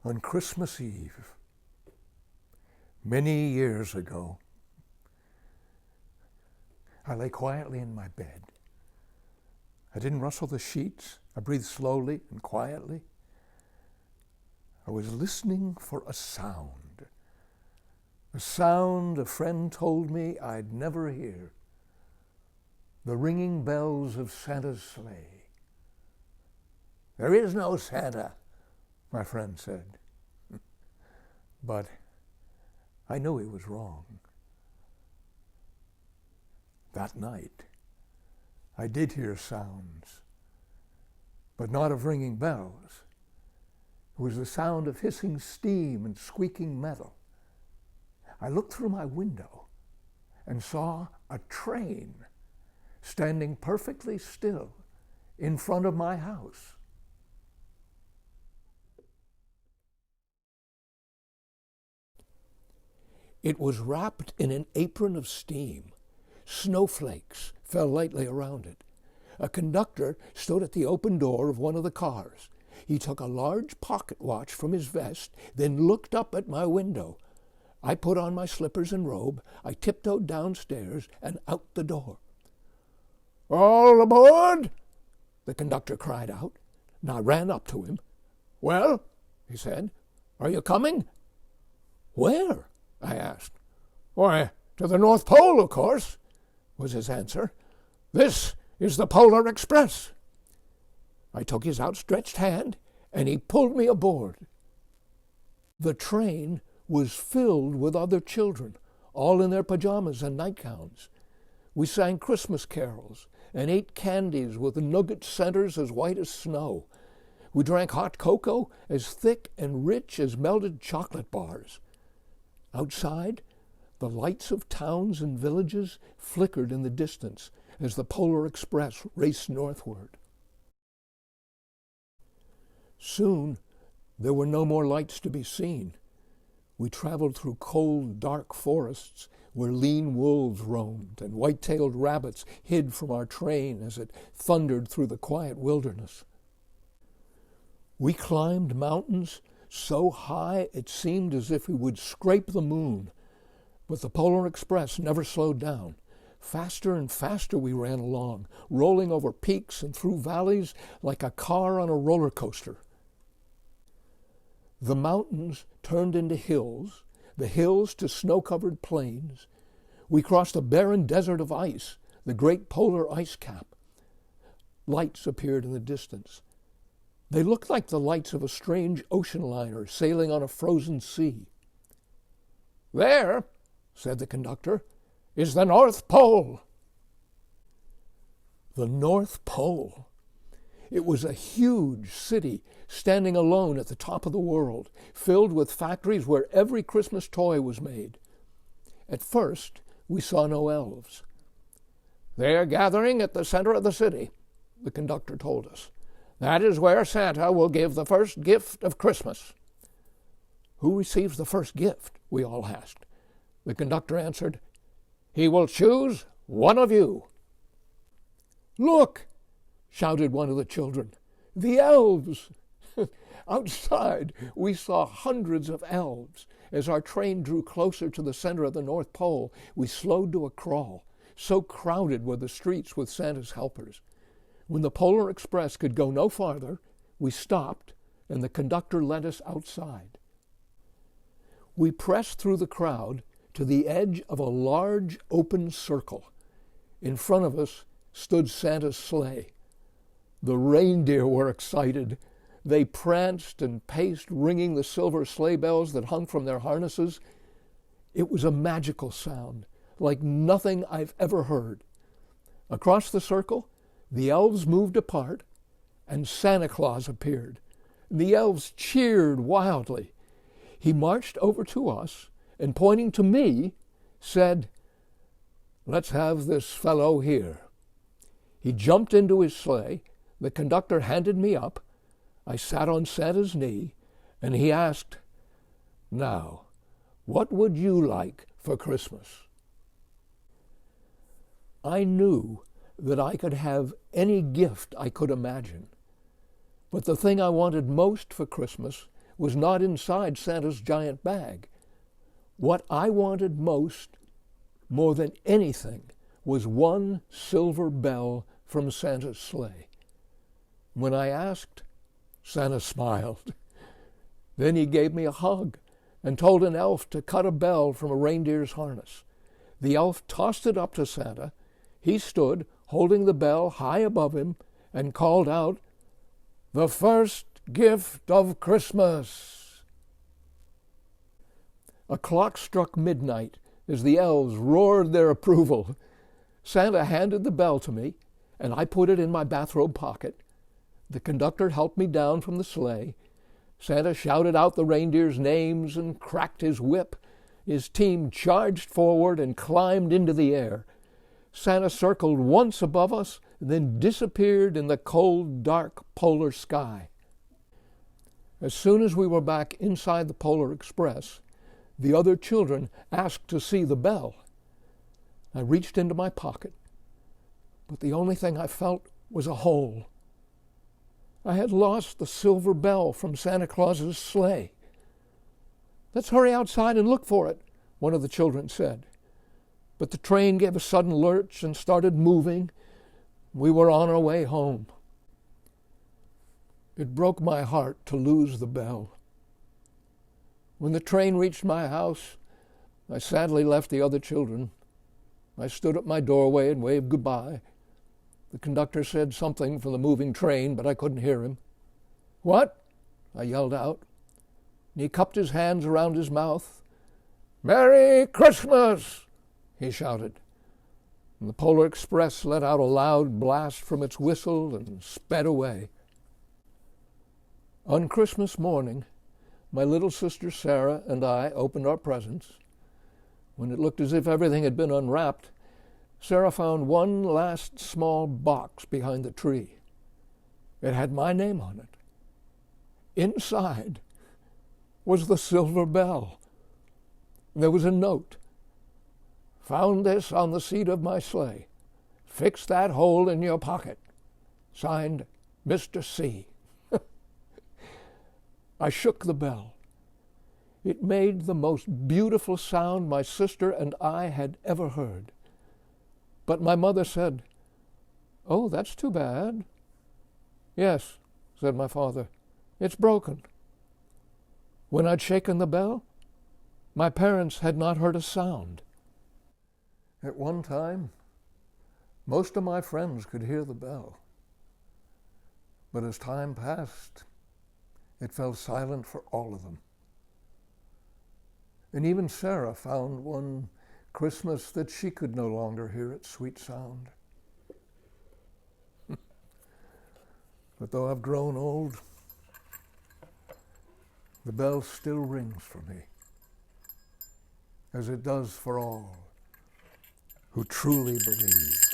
On Christmas Eve, many years ago, I lay quietly in my bed. I didn't rustle the sheets. I breathed slowly and quietly. I was listening for a sound a friend told me I'd never hear, the ringing bells of Santa's sleigh. "There is no Santa," my friend said. But I knew he was wrong. That night, I did hear sounds, but not of ringing bells. It was the sound of hissing steam and squeaking metal. I looked through my window and saw a train standing perfectly still in front of my house. It was wrapped in an apron of steam. Snowflakes fell lightly around it. A conductor stood at the open door of one of the cars. He took a large pocket watch from his vest, then looked up at my window. I put on my slippers and robe. I tiptoed downstairs and out the door. "All aboard!" the conductor cried out, and I ran up to him. "Well," he said, "are you coming?" "Where?" I asked. "Why, to the North Pole, of course," was his answer. "This is the Polar Express." I took his outstretched hand, and he pulled me aboard. The train was filled with other children, all in their pajamas and nightgowns. We sang Christmas carols and ate candies with nougat centers as white as snow. We drank hot cocoa as thick and rich as melted chocolate bars. Outside, the lights of towns and villages flickered in the distance as the Polar Express raced northward. Soon, there were no more lights to be seen. We traveled through cold, dark forests where lean wolves roamed and white-tailed rabbits hid from our train as it thundered through the quiet wilderness. We climbed mountains so high it seemed as if we would scrape the moon, but the Polar Express never slowed down. Faster and faster we ran along, rolling over peaks and through valleys like a car on a roller coaster. The mountains turned into hills, the hills to snow-covered plains. We crossed a barren desert of ice, the great polar ice cap. Lights appeared in the distance. They looked like the lights of a strange ocean liner sailing on a frozen sea. "There," said the conductor, "is the North Pole." The North Pole. It was a huge city standing alone at the top of the world, filled with factories where every Christmas toy was made. At first, we saw no elves. "They are gathering at the center of the city," the conductor told us. "That is where Santa will give the first gift of Christmas." "Who receives the first gift?" we all asked. The conductor answered, "He will choose one of you." "Look!" shouted one of the children. "The elves!" Outside, we saw hundreds of elves. As our train drew closer to the center of the North Pole, we slowed to a crawl. So crowded were the streets with Santa's helpers. When the Polar Express could go no farther, we stopped, and the conductor led us outside. We pressed through the crowd to the edge of a large open circle. In front of us stood Santa's sleigh. The reindeer were excited. They pranced and paced, ringing the silver sleigh bells that hung from their harnesses. It was a magical sound, like nothing I've ever heard. Across the circle, the elves moved apart, and Santa Claus appeared. The elves cheered wildly. He marched over to us, and pointing to me, said, "Let's have this fellow here." He jumped into his sleigh. The conductor handed me up. I sat on Santa's knee, and he asked, "Now, what would you like for Christmas?" I knew that I could have any gift I could imagine, but the thing I wanted most for Christmas was not inside Santa's giant bag. What I wanted most, more than anything, was one silver bell from Santa's sleigh. When I asked, Santa smiled. Then he gave me a hug and told an elf to cut a bell from a reindeer's harness. The elf tossed it up to Santa. He stood, holding the bell high above him, and called out, "The first gift of Christmas." A clock struck midnight as the elves roared their approval. Santa handed the bell to me, and I put it in my bathrobe pocket. The conductor helped me down from the sleigh. Santa shouted out the reindeers' names and cracked his whip. His team charged forward and climbed into the air. Santa circled once above us, then disappeared in the cold, dark polar sky. As soon as we were back inside the Polar Express, the other children asked to see the bell. I reached into my pocket, but the only thing I felt was a hole. I had lost the silver bell from Santa Claus's sleigh. "Let's hurry outside and look for it," one of the children said. But the train gave a sudden lurch and started moving. We were on our way home. It broke my heart to lose the bell. When the train reached my house, I sadly left the other children. I stood at my doorway and waved goodbye. The conductor said something from the moving train, but I couldn't hear him. "What?" I yelled out. And he cupped his hands around his mouth. "Merry Christmas!" he shouted. And the Polar Express let out a loud blast from its whistle and sped away. On Christmas morning, my little sister Sarah and I opened our presents. When it looked as if everything had been unwrapped, Sarah found one last small box behind the tree. It had my name on it. Inside was the silver bell. There was a note. "Found this on the seat of my sleigh. Fix that hole in your pocket. Signed, Mr. C." I shook the bell. It made the most beautiful sound my sister and I had ever heard. But my mother said, "Oh, that's too bad." "Yes," said my father, "it's broken." When I'd shaken the bell, my parents had not heard a sound. At one time, most of my friends could hear the bell. But as time passed, it fell silent for all of them. And even Sarah found one Christmas that she could no longer hear its sweet sound. But though I've grown old, the bell still rings for me, as it does for all who truly believe.